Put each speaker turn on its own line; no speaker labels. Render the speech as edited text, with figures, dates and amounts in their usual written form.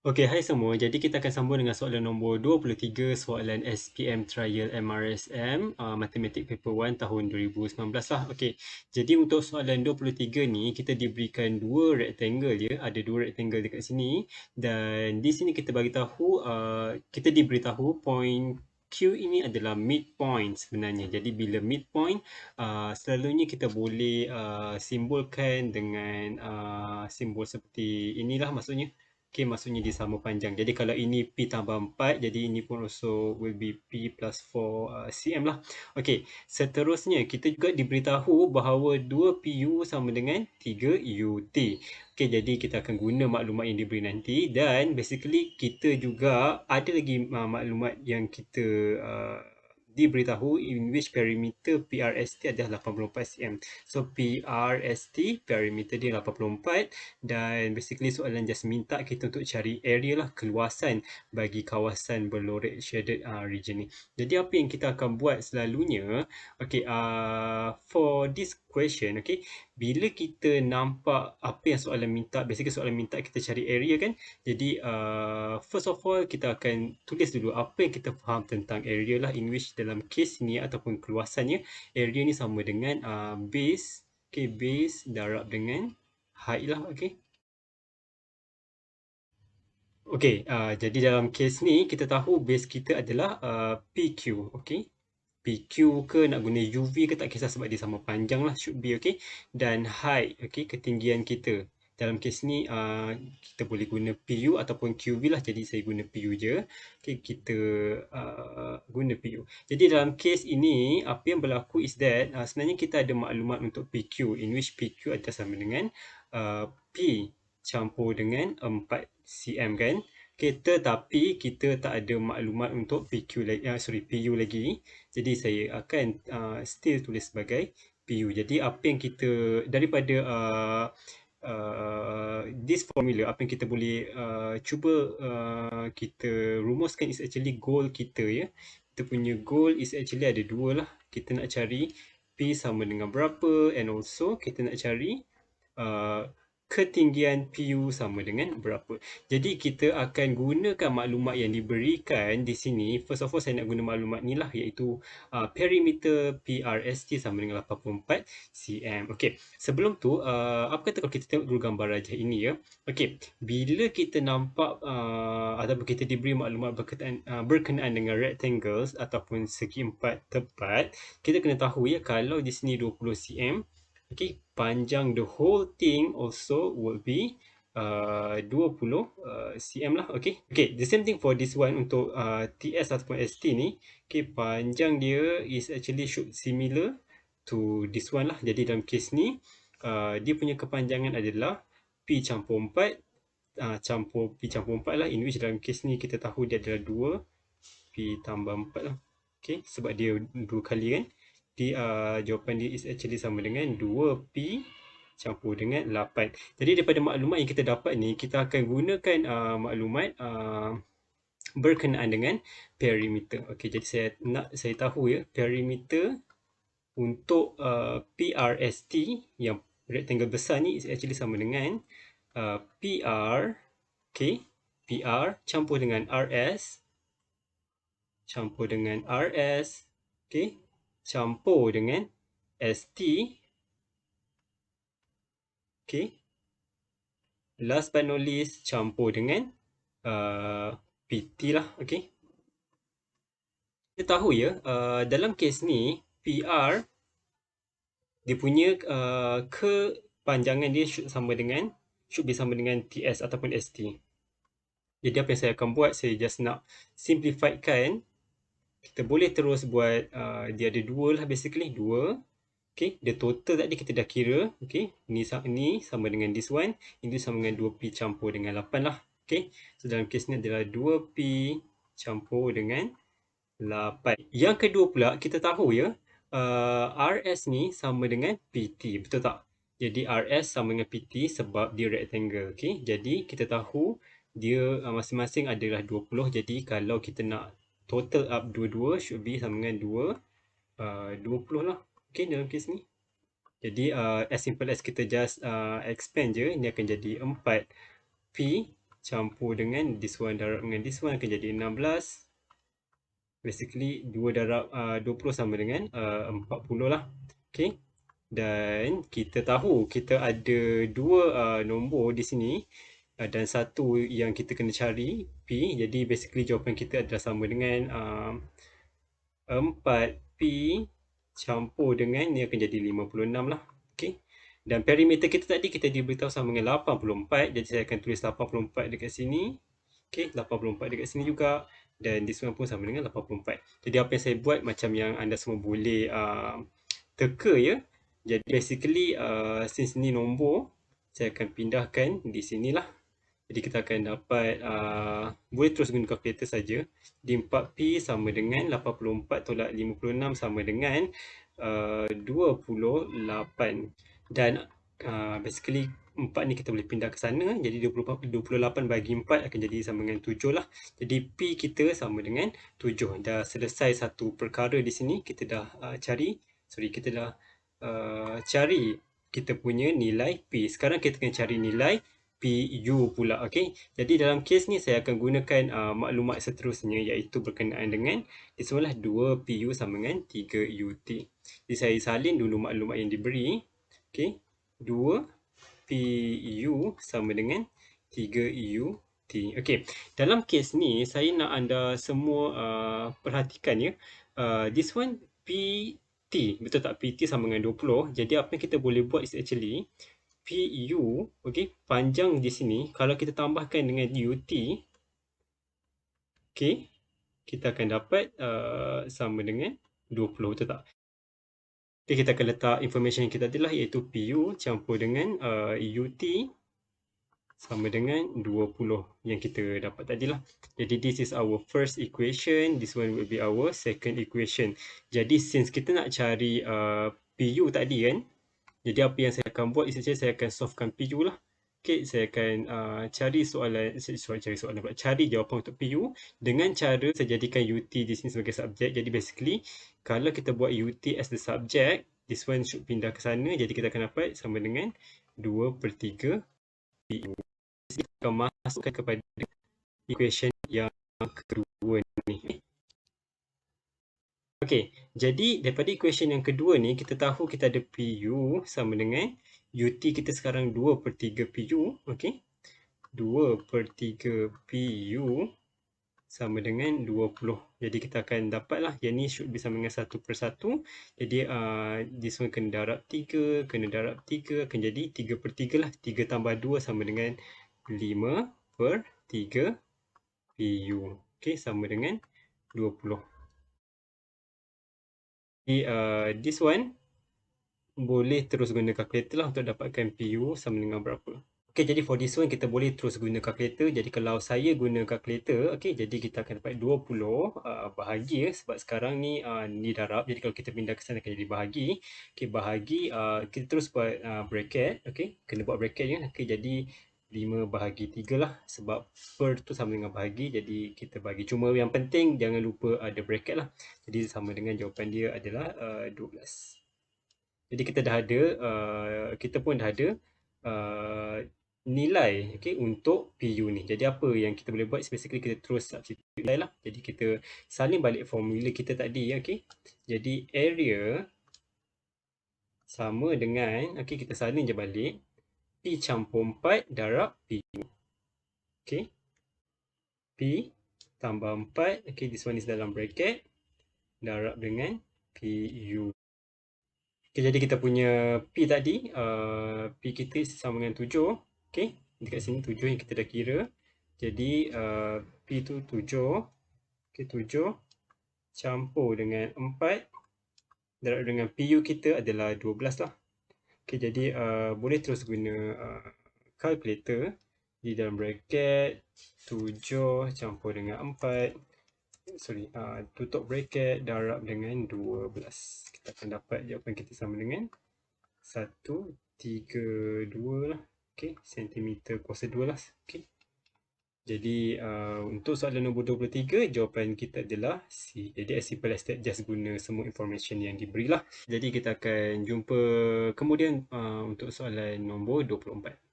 Okey, hai semua. Jadi kita akan sambung dengan soalan nombor 23, soalan SPM Trial MRSM, Matematik Paper 1 tahun 2019 lah. Okey, jadi untuk soalan 23 ni, kita diberikan dua rectangle ya. Ada dua rectangle dekat sini dan di sini kita bagi tahu, kita diberitahu point Q ini adalah midpoint sebenarnya. Jadi bila midpoint, selalunya kita boleh simbolkan dengan simbol seperti inilah maksudnya. Okay, maksudnya dia sama panjang. Jadi kalau ini P tambah 4, jadi ini pun also will be P plus 4 cm lah. Okay, seterusnya kita juga diberitahu bahawa 2 PU sama dengan 3 UT. Okay, jadi kita akan guna maklumat yang diberi nanti dan basically kita juga ada lagi maklumat yang kita diberitahu in which perimeter PRST adalah 84 cm. So PRST, perimeter dia 84 dan basically soalan just minta kita untuk cari area lah, keluasan bagi kawasan berlorek shaded region ni. Jadi apa yang kita akan buat selalunya, okay, for this question, okay, bila kita nampak apa yang soalan minta, basically soalan minta kita cari area kan, jadi first of all kita akan tulis dulu apa yang kita faham tentang area lah, in which dalam case ni ataupun keluasannya, area ni sama dengan base, okay, base darab dengan height lah, okay. Okay, jadi dalam case ni kita tahu base kita adalah PQ, okay. PQ ke nak guna UV ke tak kisah sebab dia sama panjang lah, should be okay. Dan height, okay, ketinggian kita. Dalam kes ni kita boleh guna PU ataupun QV lah, jadi saya guna PU je. Okay, kita guna PU. Jadi dalam kes ini apa yang berlaku is that sebenarnya kita ada maklumat untuk PQ, in which PQ adalah sama dengan P campur dengan 4 cm kan. Okay, tetapi kita tak ada maklumat untuk PQ lagi, PU lagi. Jadi saya akan still tulis sebagai PU. Jadi apa yang kita daripada this formula, apa yang kita boleh cuba kita rumuskan is actually goal kita ya. Kita punya goal is actually ada dua lah. Kita nak cari P sama dengan berapa and also kita nak cari uh, ketinggian PU sama dengan berapa. Jadi kita akan gunakan maklumat yang diberikan di sini. First of all saya nak guna maklumat ni lah, iaitu perimeter PRST sama dengan 84 cm. Okey, sebelum tu apa kata kalau kita tengok dulu gambar rajah ini ya. Okey, bila kita nampak ataupun kita diberi maklumat berkenaan dengan rectangles ataupun segi empat tepat, kita kena tahu ya kalau di sini 20 cm. Okay, panjang the whole thing also would be 20 cm lah. Okay, okay, the same thing for this one untuk TS ataupun ST ni. Okay, panjang dia is actually should similar to this one lah. Jadi dalam case ni dia punya kepanjangan adalah P campur 4 campur P campur 4 lah, in which dalam case ni kita tahu dia adalah 2 P tambah 4 lah. Okay, sebab dia dua kali kan. Di jawapan dia is actually sama dengan 2P campur dengan 8. Jadi daripada maklumat yang kita dapat ni, kita akan gunakan maklumat berkenaan dengan perimeter. Okey, jadi saya tahu ya, perimeter untuk PRST yang rectangle besar ni is actually sama dengan PR, okay, PR campur dengan RS okay, campur dengan ST, okay, last but not least campur dengan PT lah, okay. Kita tahu ya, dalam kes ni PR dia punya kepanjangan dia should be sama dengan TS ataupun ST. Jadi apa yang saya akan buat, saya just nak simplifikan. Kita boleh terus buat dia ada dua lah, basically dua. Okay, the total tadi kita dah kira. Okay, ni sama dengan this one, ini sama dengan 2P campur dengan 8 lah. Okay, so dalam kes ni adalah 2P campur dengan 8. Yang kedua pula, kita tahu ya, RS ni sama dengan PT, betul tak? Jadi RS sama dengan PT sebab dia rectangle. Okay, jadi kita tahu dia masing-masing adalah 20. Jadi kalau kita nak total up dua-dua, should be sama dengan 20 lah. Okay, dalam kes ni. Jadi as simple as kita just expand je, ini akan jadi 4P campur dengan this one darab dengan this one akan jadi 16. Basically 2 darab 20 sama dengan 40 lah. Okay. Dan kita tahu kita ada dua nombor di sini dan satu yang kita kena cari P. Jadi basically jawapan kita adalah sama dengan 4P campur dengan ni akan jadi 56 lah. Okay. Dan perimeter kita tadi kita diberitahu sama dengan 84. Jadi saya akan tulis 84 dekat sini. Okay, 84 dekat sini juga. Dan this one pun sama dengan 84. Jadi apa yang saya buat macam yang anda semua boleh teka ya. Jadi basically since ni nombor, saya akan pindahkan di sinilah. Jadi kita akan dapat, boleh terus guna kalkulator saja. Di 4P sama dengan 84 tolak 56 sama dengan 28. Dan basically 4 ni kita boleh pindah ke sana. Jadi 28 bagi 4 akan jadi sama dengan 7 lah. Jadi P kita sama dengan 7. Dah selesai satu perkara di sini. Kita dah cari kita punya nilai P. Sekarang kita akan cari nilai PU pula. Okay. Jadi dalam kes ni saya akan gunakan maklumat seterusnya iaitu berkenaan dengan disebutlah 2 PU sama dengan 3 UT. Jadi saya salin dulu maklumat yang diberi. Okay. 2 PU sama dengan 3 UT. Okay. Dalam kes ni saya nak anda semua perhatikan ya. This one PT. Betul tak? PT sama dengan 20. Jadi apa yang kita boleh buat is actually PU, okay, panjang di sini, kalau kita tambahkan dengan UT, okay, kita akan dapat sama dengan 20, betul tak? Okay, kita akan letak information yang kita adalah iaitu PU campur dengan UT sama dengan 20 yang kita dapat tadi lah. Jadi this is our first equation, this one will be our second equation. Jadi since kita nak cari PU tadi kan, jadi apa yang saya akan buat is saya akan solvekan PU lah. Okay, saya akan cari jawapan untuk PU dengan cara saya jadikan UT di sini sebagai subjek. Jadi basically kalau kita buat UT as the subject, this one should pindah ke sana. Jadi kita akan dapat sama dengan 2/3 PU. Jadi kita akan masukkan kepada equation yang kedua ni. Okey, jadi daripada equation yang kedua ni, kita tahu kita ada PU sama dengan UT kita sekarang 2/3 PU. Okey, 2/3 PU sama dengan 20. Jadi kita akan dapatlah, yang ni should be sama dengan 1/1. Jadi this one kena darab 3, akan jadi 3/3 lah. 3 tambah 2 sama dengan 5/3 PU. Okey, sama dengan 20. Jadi this one boleh terus guna kalkulator lah untuk dapatkan PU sama dengan berapa. Okay, jadi for this one kita boleh terus guna kalkulator. Jadi kalau saya guna kalkulator, okay, jadi kita akan dapat 20 bahagi sebab sekarang ni ni darab. Jadi kalau kita pindah ke sana akan jadi bahagi. Okay, bahagi kita terus buat bracket. Okay, kena buat bracket je. Okay, jadi 5/3 lah sebab per tu sama dengan bahagi, jadi kita bagi. Cuma yang penting jangan lupa ada bracket lah. Jadi sama dengan jawapan dia adalah 12. Jadi kita dah ada, kita pun dah ada nilai okay, untuk PU ni. Jadi apa yang kita boleh buat, basically kita terus substitute nilai lah. Jadi kita salin balik formula kita tadi. Okay. Jadi area sama dengan, okay, kita salin je balik, P campur 4 darab PU. Okay. P tambah 4. Okay, this one is dalam bracket. Darab dengan PU. Okay, jadi kita punya P tadi, P kita sama dengan 7. Okay, dekat sini 7 yang kita dah kira. Jadi P tu 7. Okay, 7 campur dengan 4. Darab dengan PU kita adalah 12 lah. Okay, jadi boleh terus guna calculator. Di dalam bracket 7 campur dengan 4, tutup bracket, darab dengan 12. Kita akan dapat jawapan kita sama dengan 132 lah. Okay, sentimeter kuasa 2 lah. Okay. Jadi untuk soalan nombor 23, jawapan kita adalah C. Jadi as simple as that, just guna semua information yang diberilah. Jadi kita akan jumpa kemudian untuk soalan nombor 24.